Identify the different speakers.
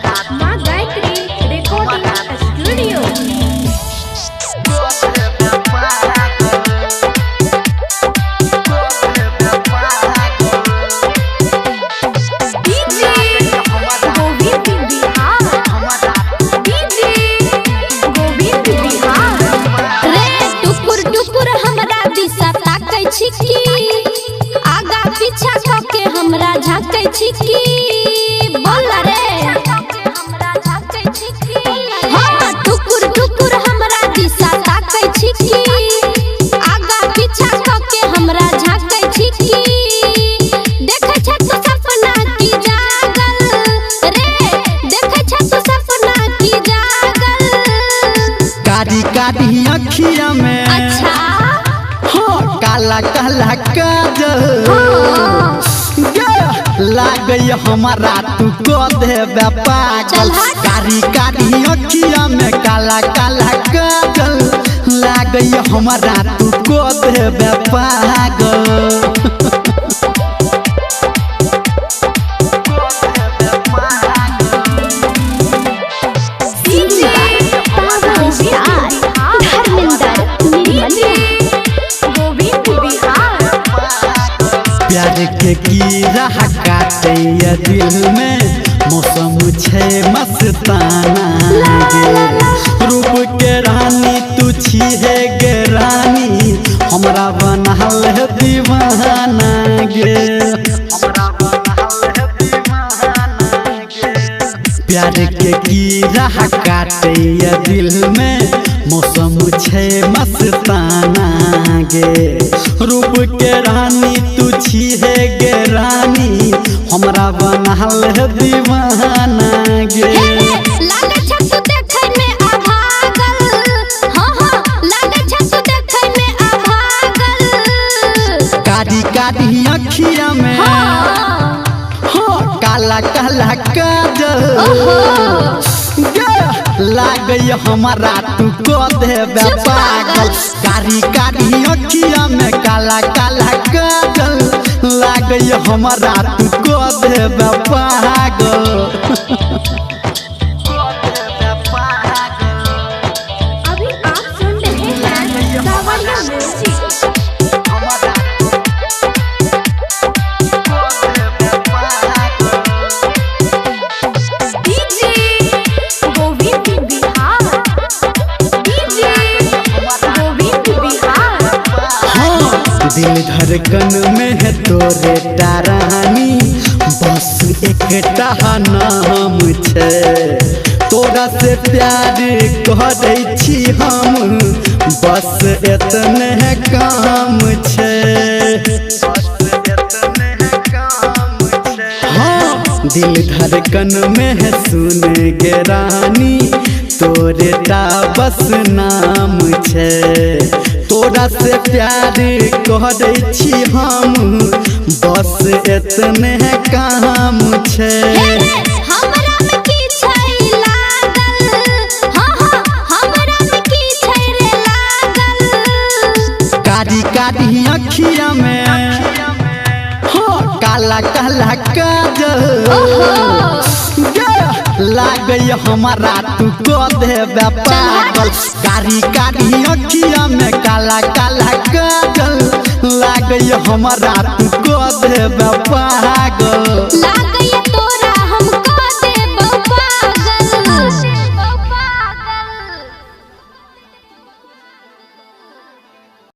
Speaker 1: माँ Gayatri recording studio.
Speaker 2: आगा पीछा के हमरा झाँकै छिकी बोल रे हाँ टुकुर टुकुर हमरा दिशा ताकै छिकी आगा पीछा के हमरा झाँकै छिकी देखै छ तू सपना की जागल रे देखै छ तू सपना की जागल
Speaker 3: कारी कारी अखिया में
Speaker 2: अच्छा
Speaker 3: काला काला काजल लागे हमारा तू को देबे पागल कारी कारी अखिया में काला काला काजल लागे हमारा तू को देबे पागल प्यार के कीड़ा काटे दिल में मौसम छे मस्ताना गे रूप के रानी तू छिहे गे रानी हमरा बनल है दीवाना गे प्यार के कीड़ा काटे दिल में मौसम छे मस्ताना गे रूप के रानी तू छिहे गे रानी हमरा बनल है दीवाना गे
Speaker 2: लागे छ तू देखै में अभागल हां हां लागे छ तू देखै में अभागल
Speaker 3: कारी कारी अखिया में हां काला काला काजल लागे हमारा तू को देबे पागल कारी कारी अखिया में काला काला काजल लागे हमारा तू को देबे पागल
Speaker 1: अभी आप सुन रहे हैं सावरिया म्यूजिक।
Speaker 3: दिल धड़कन में है तोरे तारानी बस एक नाम छे तोरा से प्यार करे छी हम बस एतने काम छे हाँ दिल धड़कन में है सुन गे रानी तोरे ता बस नाम छे तोरा से प्यार करे छी हम बस एतने काम छे
Speaker 2: हमरा में की छै लागल हां हां हमरा में की छै रे लागल
Speaker 3: कारी कारी अखिया में हां काला काला काजल लागे हमारा तू को देबे पागल कारी कारी अखिया में काला काला काजल लागे हमारा तू को देबे पागल
Speaker 2: लागे